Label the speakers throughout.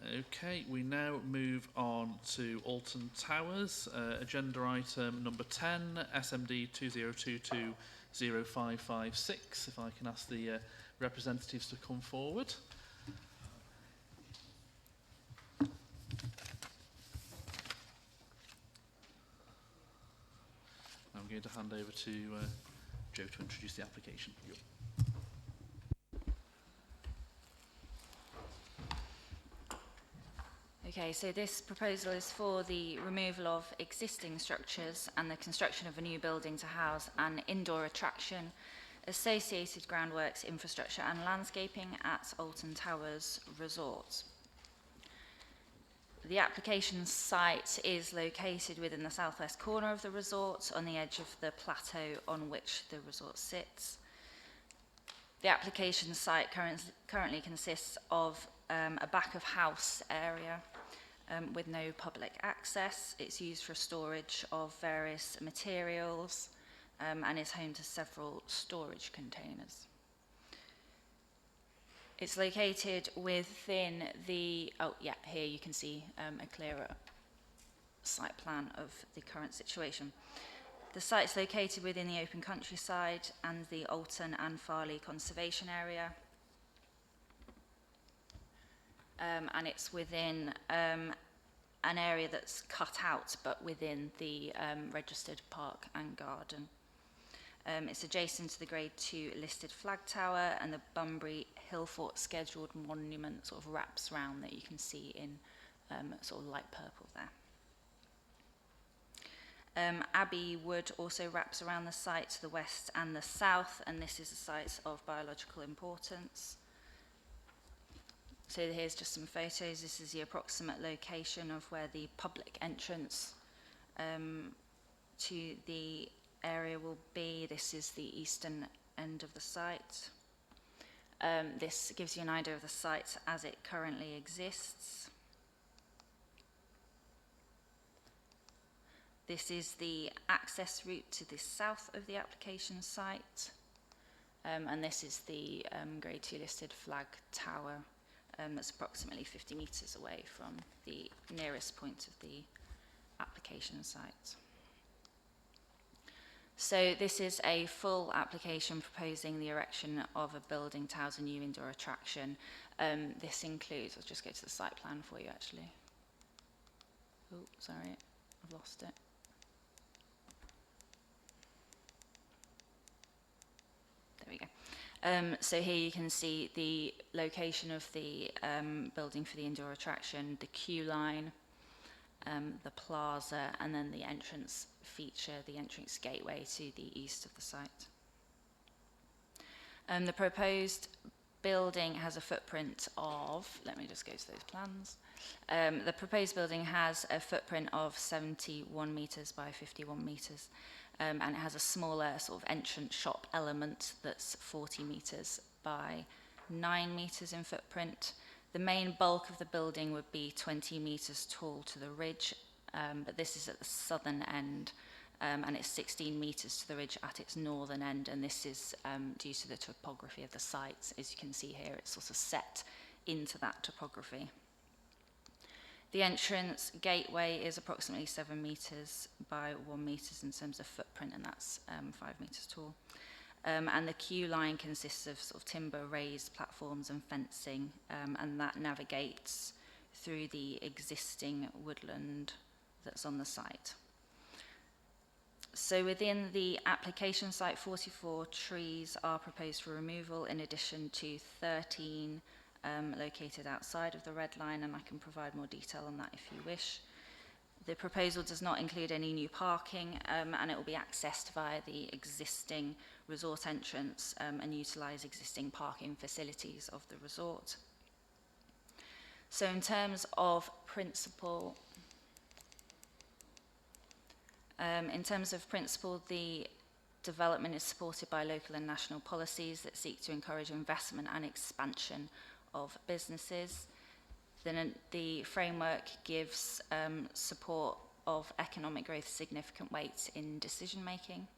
Speaker 1: Okay, we now move on to Alton Towers, agenda item number 10, SMD 20220556. If I can ask the representatives to come forward. I'm going to hand over to Joe to introduce the application.
Speaker 2: Okay, so this proposal is for the removal of existing structures and the construction of a new building to house an indoor attraction, associated groundworks, infrastructure and landscaping at Alton Towers Resort. The application site is located within the southwest corner of the resort on the edge of the plateau on which the resort sits. The application site currently consists of a back of house area with no public access. It's used for storage of various materials and is home to several storage containers. It's located within the, here you can see a clearer site plan of the current situation. The site's located within the open countryside and the Alton and Farley Conservation Area. And it's within an area that's cut out, but within the registered park and garden. It's adjacent to the Grade 2 listed flag tower, and the Bunbury Hill Fort scheduled monument sort of wraps round that you can see in sort of light purple there. Abbey Wood also wraps around the site to the west and the south, and this is a site of biological importance. So here's just some photos. This is the approximate location of where the public entrance to the area will be. This is the eastern end of the site. This gives you an idea of the site as it currently exists. This is the access route to the south of the application site. And this is the Grade 2 listed flag tower that's approximately 50 metres away from the nearest point of the application site. So this is a full application proposing the erection of a building to house a new indoor attraction. This includes, I'll just go to the site plan for you actually. Oh, sorry, I've lost it. There we go. So here you can see the location of the building for the indoor attraction, the queue line, the plaza, and then the entrance feature, the entrance gateway to the east of the site. The proposed building has a footprint of, let me just go to those plans. The proposed building has a footprint of 71 metres by 51 metres. And it has a smaller sort of entrance shop element that's 40 metres by 9 metres in footprint. The main bulk of the building would be 20 metres tall to the ridge, but this is at the southern end, and it's 16 metres to the ridge at its northern end, and this is due to the topography of the site. As you can see here, it's sort of set into that topography. The entrance gateway is approximately 7 metres by 1 metres in terms of footprint, and that's 5 metres tall. And the queue line consists of sort of timber raised platforms and fencing, and that navigates through the existing woodland that's on the site. So within the application site, 44 trees are proposed for removal, in addition to 13 located outside of the red line, and I can provide more detail on that if you wish. The proposal does not include any new parking, and it will be accessed via the existing resort entrance and utilise existing parking facilities of the resort. So in terms of principle, the development is supported by local and national policies that seek to encourage investment and expansion of businesses. Then the framework gives support of economic growth significant weight in decision making.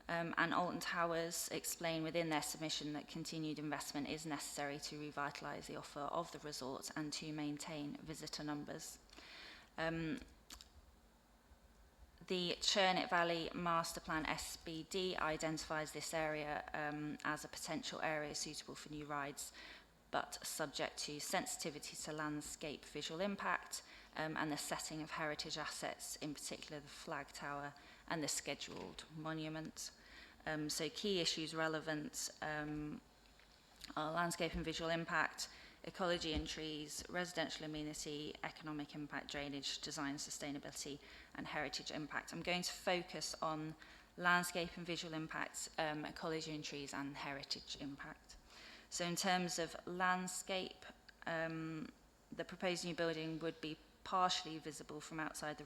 Speaker 2: And Alton Towers explain within their submission that continued investment is necessary to revitalise the offer of the resort and to maintain visitor numbers. The Churnet Valley Master Plan SBD identifies this area as a potential area suitable for new rides, but subject to sensitivity to landscape visual impact and the setting of heritage assets, in particular the flag tower and the scheduled monument. So key issues relevant are landscape and visual impact, ecology and trees, residential amenity, economic impact, drainage, design sustainability, and heritage impact. I'm going to focus on landscape and visual impact, ecology and trees, and heritage impact. So in terms of landscape, the proposed new building would be partially visible from outside the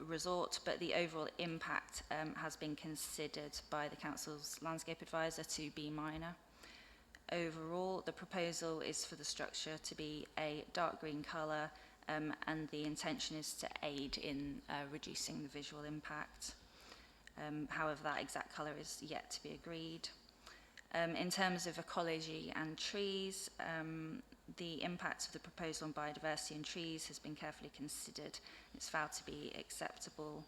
Speaker 2: resort, but the overall impact has been considered by the Council's landscape advisor to be minor. Overall, the proposal is for the structure to be a dark green colour, and the intention is to aid in reducing the visual impact. However, that exact colour is yet to be agreed. In terms of ecology and trees, the impact of the proposal on biodiversity and trees has been carefully considered. It's found to be acceptable.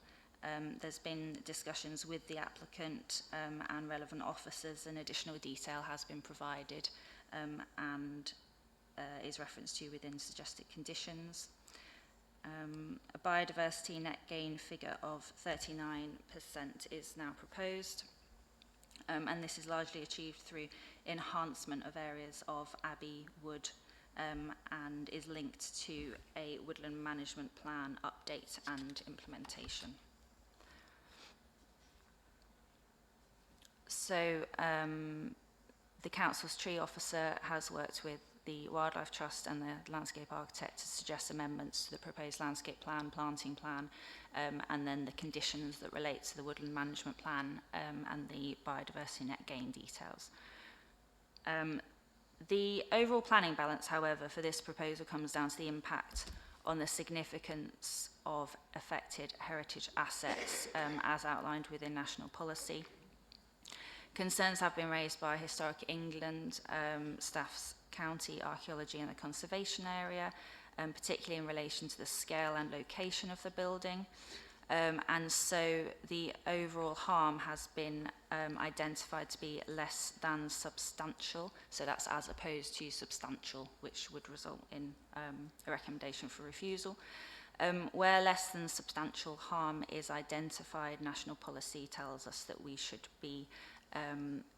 Speaker 2: There's been discussions with the applicant and relevant officers, and additional detail has been provided and is referenced to within suggested conditions. A biodiversity net gain figure of 39% is now proposed, and this is largely achieved through enhancement of areas of Abbey Wood and is linked to a woodland management plan update and implementation. So the Council's tree officer has worked with the Wildlife Trust and the landscape architect to suggest amendments to the proposed landscape plan, planting plan, and then the conditions that relate to the woodland management plan and the biodiversity net gain details. The overall planning balance, however, for this proposal comes down to the impact on the significance of affected heritage assets as outlined within national policy. Concerns have been raised by Historic England, Staff's County Archaeology and the Conservation Area, particularly in relation to the scale and location of the building. And so the overall harm has been identified to be less than substantial, so that's as opposed to substantial, which would result in a recommendation for refusal. Where less than substantial harm is identified, national policy tells us that we should be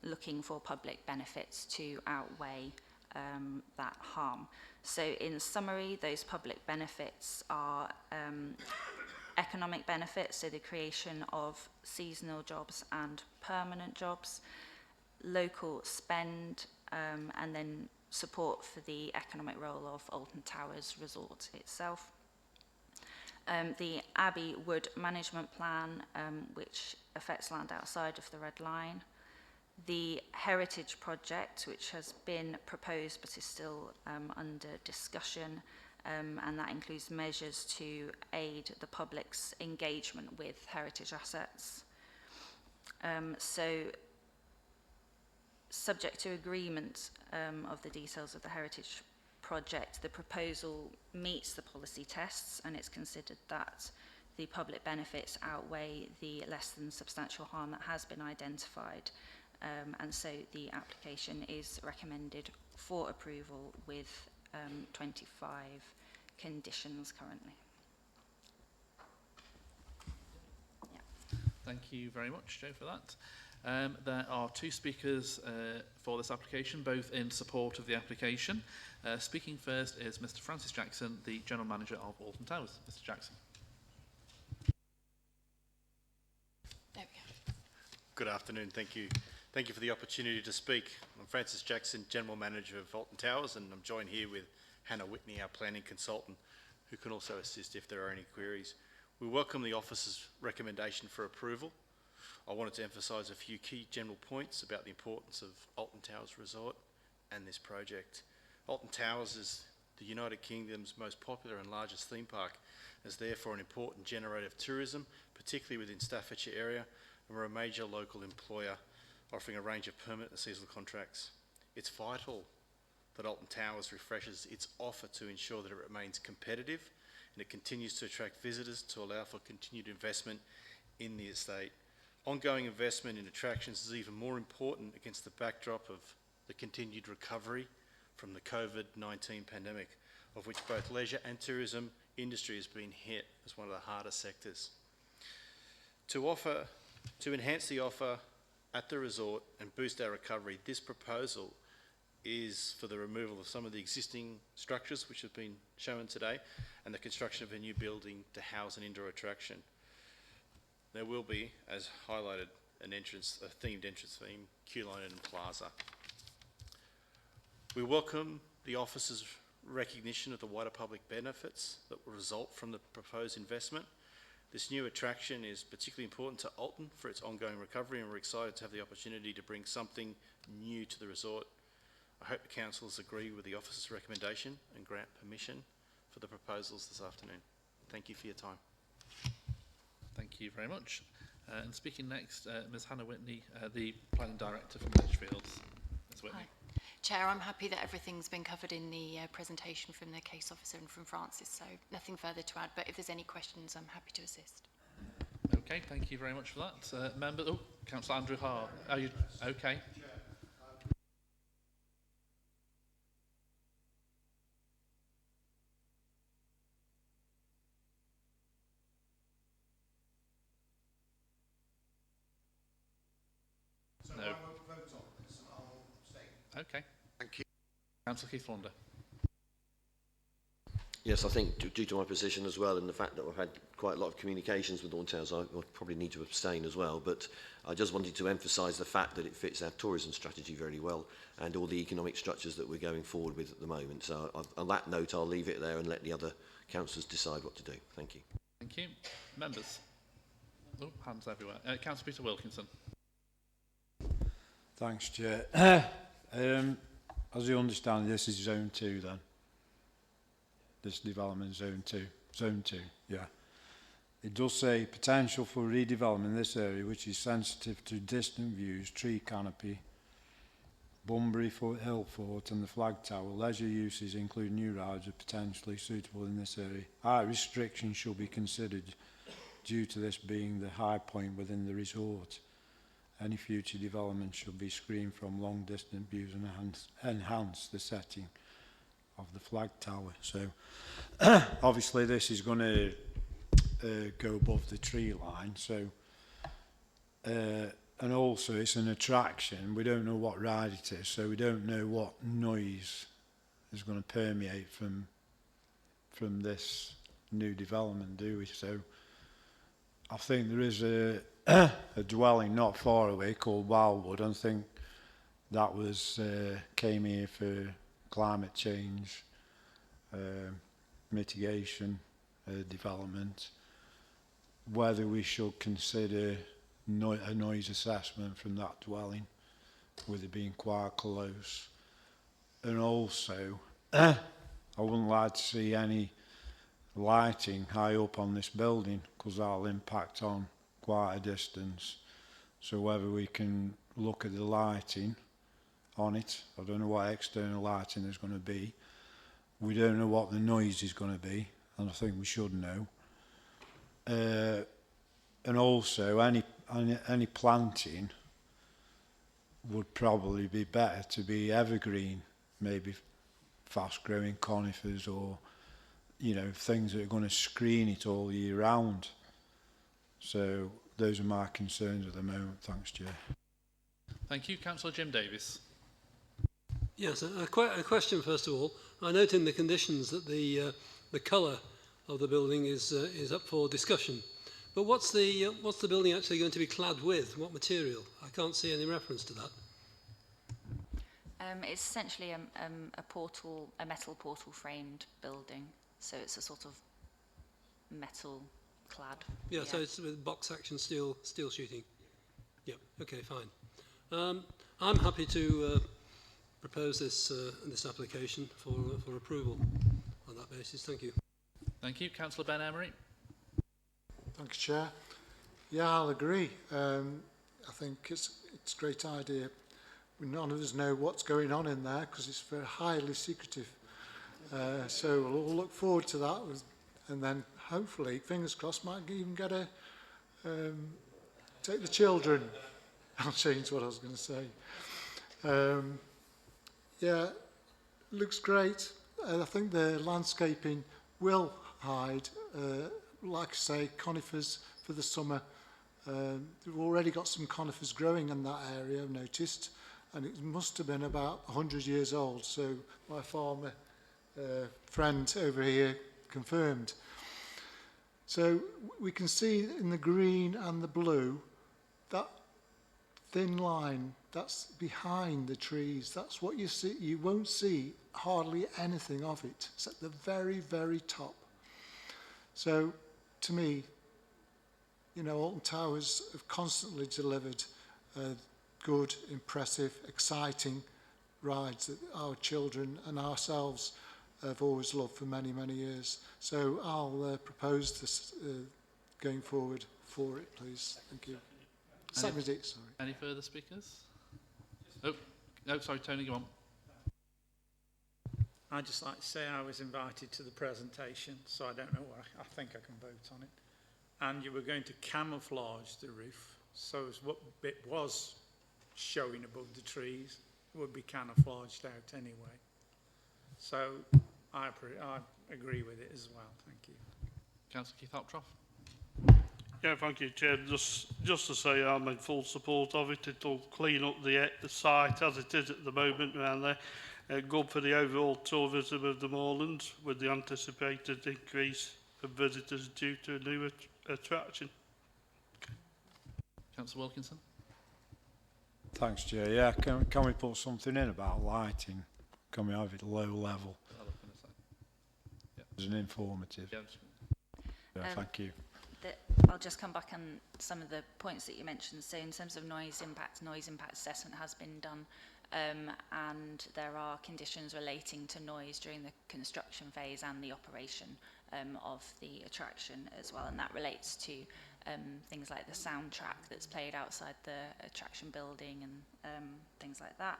Speaker 2: looking for public benefits to outweigh that harm. So in summary, those public benefits are economic benefits, so the creation of seasonal jobs and permanent jobs, local spend, and then support for the economic role of Alton Towers Resort itself. The Abbey Wood Management Plan, which affects land outside of the Red Line. The Heritage Project, which has been proposed but is still under discussion, and that includes measures to aid the public's engagement with heritage assets. So, subject to agreement of the details of the Heritage Project, the proposal meets the policy tests, and it's considered that the public benefits outweigh the less than substantial harm that has been identified. And so the application is recommended for approval with 25 conditions currently. Yeah.
Speaker 1: Thank you very much, Joe, for that. There are two speakers for this application, both in support of the application. Speaking first is Mr. Francis Jackson, the General Manager of Alton Towers. Mr. Jackson.
Speaker 3: There we go. Good afternoon. Thank you. Thank you for the opportunity to speak. I'm Francis Jackson, General Manager of Alton Towers, and I'm joined here with Hannah Whitney, our planning consultant, who can also assist if there are any queries. We welcome the officer's recommendation for approval. I wanted to emphasise a few key general points about the importance of Alton Towers Resort and this project. Alton Towers is the United Kingdom's most popular and largest theme park, and is therefore an important generator of tourism, particularly within Staffordshire area, and we're a major local employer offering a range of permanent and seasonal contracts. It's vital that Alton Towers refreshes its offer to ensure that it remains competitive and it continues to attract visitors to allow for continued investment in the estate. Ongoing investment in attractions is even more important against the backdrop of the continued recovery from the COVID-19 pandemic, of which both leisure and tourism industry has been hit as one of the hardest sectors. To enhance the offer at the resort and boost our recovery, this proposal is for the removal of some of the existing structures which have been shown today and the construction of a new building to house an indoor attraction. There will be, as highlighted, a themed entrance theme, Q-Line and Plaza. We welcome the office's recognition of the wider public benefits that will result from the proposed investment. This new attraction is particularly important to Alton for its ongoing recovery, and we're excited to have the opportunity to bring something new to the resort. I hope the councillors agree with the office's recommendation and grant permission for the proposals this afternoon. Thank you for your time.
Speaker 1: Thank you very much. And speaking next, Ms Hannah Whitney, the Planning Director from Litchfields. Ms Whitney.
Speaker 4: Hi. Chair, I'm happy that everything's been covered in the presentation from the case officer and from Francis, so nothing further to add, but if there's any questions, I'm happy to assist.
Speaker 1: Okay, thank you very much for that. Councillor Andrew Hart, are you okay? No. Okay.
Speaker 5: Thank you.
Speaker 1: Councillor Keith Launder.
Speaker 5: Yes, I think due to my position as well and the fact that I've had quite a lot of communications with Alton Towers, I probably need to abstain as well. But I just wanted to emphasise the fact that it fits our tourism strategy very well and all the economic structures that we're going forward with at the moment. So on that note, I'll leave it there and let the other councillors decide what to do. Thank you.
Speaker 1: Thank you. Members? Oh, hands everywhere. Councillor Peter Wilkinson.
Speaker 6: Thanks, Chair. As you understand, this is Zone 2 then? This development Zone 2? Zone 2, yeah. It does say potential for redevelopment in this area, which is sensitive to distant views, tree canopy, Bunbury Hill Fort and the Flag Tower. Leisure uses, including new rides, are potentially suitable in this area. Height restrictions should be considered due to this being the high point within the resort. Any future development should be screened from long distant views and enhance the setting of the Flag Tower. So obviously this is going to go above the tree line. So and also it's an attraction. We don't know what ride it is, so we don't know what noise is going to permeate from this new development, do we? So I think there is a dwelling not far away called Wildwood. I think that was came here for climate change mitigation development. Whether we should consider a noise assessment from that dwelling, with it being quite close, and also I wouldn't like to see any lighting high up on this building because that'll impact on quite a distance. So whether we can look at the lighting on it, I don't know what external lighting there's going to be. We don't know what the noise is going to be, and I think we should know. And also any planting would probably be better to be evergreen, maybe fast growing conifers or things that are going to screen it all year round. So those are my concerns at the moment. Thanks, Chair.
Speaker 1: Thank you. Councillor Jim Davis.
Speaker 7: Yes, a question first of all. I note in the conditions that the colour of the building is up for discussion. But what's the building actually going to be clad with? What material? I can't see any reference to that.
Speaker 2: It's essentially a metal portal framed building. So it's a sort of metal clad.
Speaker 7: Yeah, so it's with box action steel sheeting. Yeah, okay, fine. I'm happy to propose this application for approval on that basis. Thank you.
Speaker 1: Thank you. Councillor Ben Emery.
Speaker 8: Thanks, Chair. Yeah, I'll agree. I think it's a great idea. None of us know what's going on in there because it's very highly secretive. So we'll all look forward to that, and then hopefully, fingers crossed, might even get a take the children. I'll change what I was going to say. Yeah, looks great. I think the landscaping will hide, like I say, conifers for the summer. We've already got some conifers growing in that area, I've noticed, and it must have been about 100 years old, so my farmer friend over here confirmed. So we can see in the green and the blue, that thin line, that's behind the trees. That's what you see. You won't see hardly anything of it. It's at the very, very top. So to me, you know, Alton Towers have constantly delivered good, impressive, exciting rides that our children and ourselves have always loved for many, many years. So I'll propose this going forward for it, please. Thank you. Second it, sorry.
Speaker 1: Any further speakers? Oh, no, sorry, Tony, go on.
Speaker 9: I'd just like to say I was invited to the presentation, so I don't know what I think I can vote on it. And you were going to camouflage the roof, so as what bit was showing above the trees would be camouflaged out anyway. So I agree with it as well. Thank you.
Speaker 1: Councillor Keith Uptroff.
Speaker 10: Yeah, thank you, Chair. Just to say I'm in full support of it. It'll clean up the site as it is at the moment around there. Good for the overall tourism of the moorlands with the anticipated increase of visitors due to a new attraction.
Speaker 1: Councillor Wilkinson.
Speaker 6: Thanks, Chair. Yeah, can we put something in about lighting? Can we have it low level? As an informative. Yeah, thank you.
Speaker 2: I'll just come back on some of the points that you mentioned. So in terms of noise impact assessment has been done, and there are conditions relating to noise during the construction phase and the operation of the attraction as well, and that relates to things like the soundtrack that's played outside the attraction building and things like that.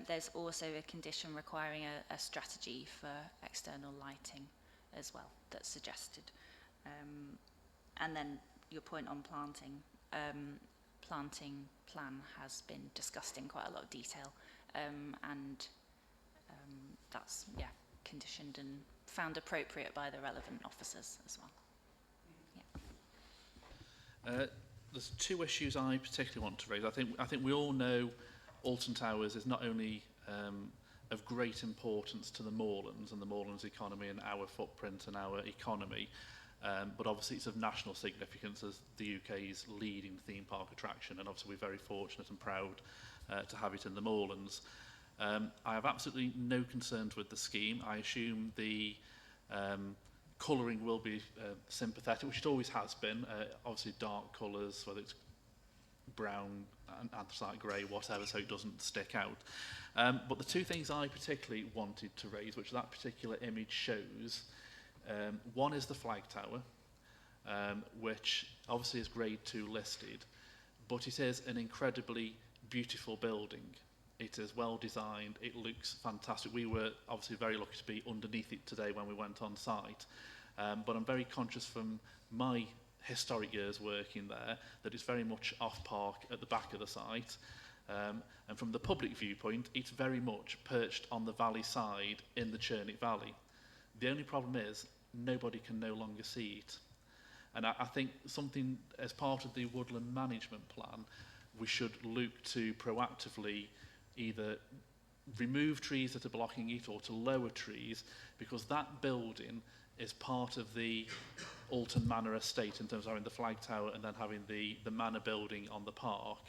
Speaker 2: There's also a condition requiring a strategy for external lighting as well that's suggested. And then your point on planting plan has been discussed in quite a lot of detail, and that's conditioned and found appropriate by the relevant officers as well.
Speaker 1: There's two issues I particularly want to raise. I think we all know Alton Towers is not only of great importance to the moorlands and the moorlands economy and our footprint and our economy, but obviously it's of national significance as the UK's leading theme park attraction, and obviously we're very fortunate and proud to have it in the moorlands. I have absolutely no concerns with the scheme. I assume the colouring will be sympathetic, which it always has been. Obviously dark colours, whether it's brown, anthracite grey, whatever, so it doesn't stick out. But the two things I particularly wanted to raise, which that particular image shows, one is the flag tower, which obviously is grade 2 listed, but it is an incredibly beautiful building. It is well designed, it looks fantastic. We were obviously very lucky to be underneath it today when we went on site, but I'm very conscious from my historic years working there that it's very much off park at the back of the site, and from the public viewpoint it's very much perched on the valley side in the Churnick Valley. The only problem is nobody can no longer see it, and I think something as part of the woodland management plan we should look to proactively either remove trees that are blocking it or to lower trees, because that building is part of the Alton Manor estate in terms of having the flag tower and then having the manor building on the park,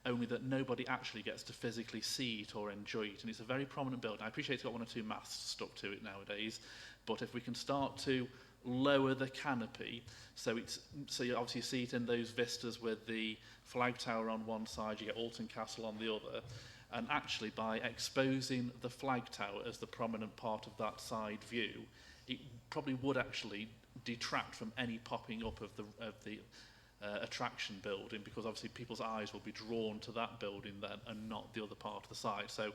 Speaker 1: only that nobody actually gets to physically see it or enjoy it. And it's a very prominent building. I appreciate it's got one or two masts stuck to it nowadays, but if we can start to lower the canopy, so you obviously see it in those vistas with the flag tower on one side, you get Alton Castle on the other, and actually by exposing the flag tower as the prominent part of that side view, it probably would actually detract from any popping up of the attraction building, because obviously people's eyes will be drawn to that building then and not the other part of the site. So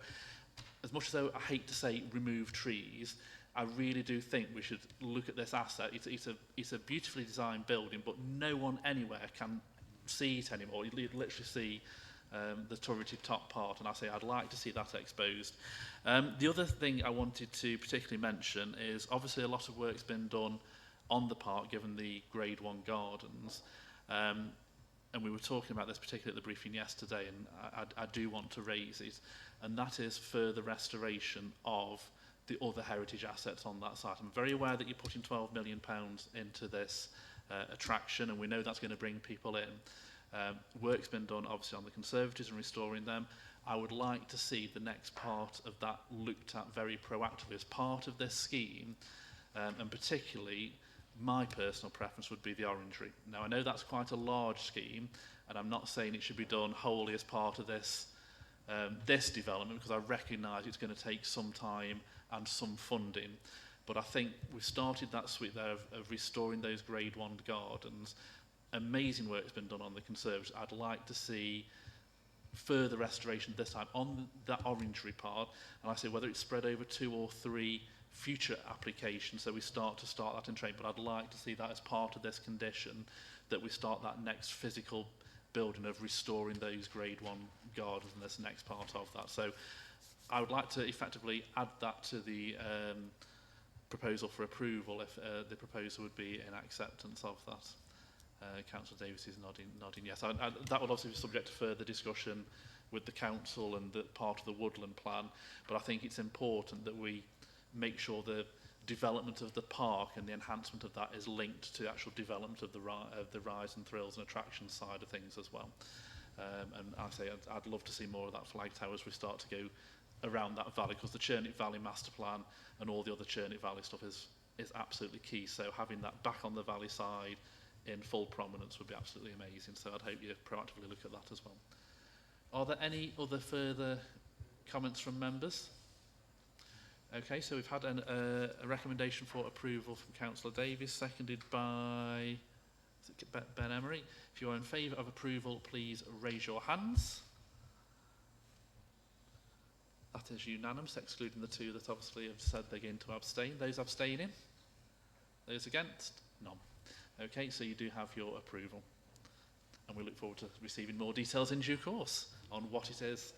Speaker 1: as much as I hate to say remove trees, I really do think we should look at this asset. It's a beautifully designed building, but no one anywhere can see it anymore. You'd literally see the turreted top part, and I say I'd like to see that exposed. The other thing I wanted to particularly mention is obviously a lot of work's been done on the park given the Grade 1 gardens. And we were talking about this particularly at the briefing yesterday, and I do want to raise it, and that is further restoration of the other heritage assets on that site. I'm very aware that you're putting £12 million into this attraction, and we know that's going to bring people in. Work's been done obviously on the conservatories and restoring them. I would like to see the next part of that looked at very proactively as part of this scheme, and particularly my personal preference would be the orangery. Now I know that's quite a large scheme, and I'm not saying it should be done wholly as part of this this development, because I recognise it's going to take some time and some funding. But I think we've started that suite there of restoring those Grade 1 gardens. Amazing work's been done on the conservatories. I'd like to see further restoration this time on that orangery part, and I say whether it's spread over 2 or 3 future applications, so we start that in train. But I'd like to see that as part of this condition, that we start that next physical building of restoring those Grade 1 gardens and this next part of that. So I would like to effectively add that to the proposal for approval, if the proposal would be in acceptance of that. Councillor Davis is nodding yes. That would obviously be subject to further discussion with the council and the part of the woodland plan, but I think it's important that we make sure the development of the park and the enhancement of that is linked to actual development of the rise and thrills and attraction side of things as well. And I say I'd love to see more of that flag tower as we start to go around that valley, because the Churnick Valley master plan and all the other Churnick Valley stuff is absolutely key. So having that back on the valley side in full prominence would be absolutely amazing. So I'd hope you proactively look at that as well. Are there any other further comments from members? Okay, so we've had a recommendation for approval from Councillor Davies, seconded by Ben Emery. If you are in favour of approval, please raise your hands. That is unanimous, excluding the 2 that obviously have said they're going to abstain. Those abstaining? Those against? None. Okay, so you do have your approval. And we look forward to receiving more details in due course on what it is.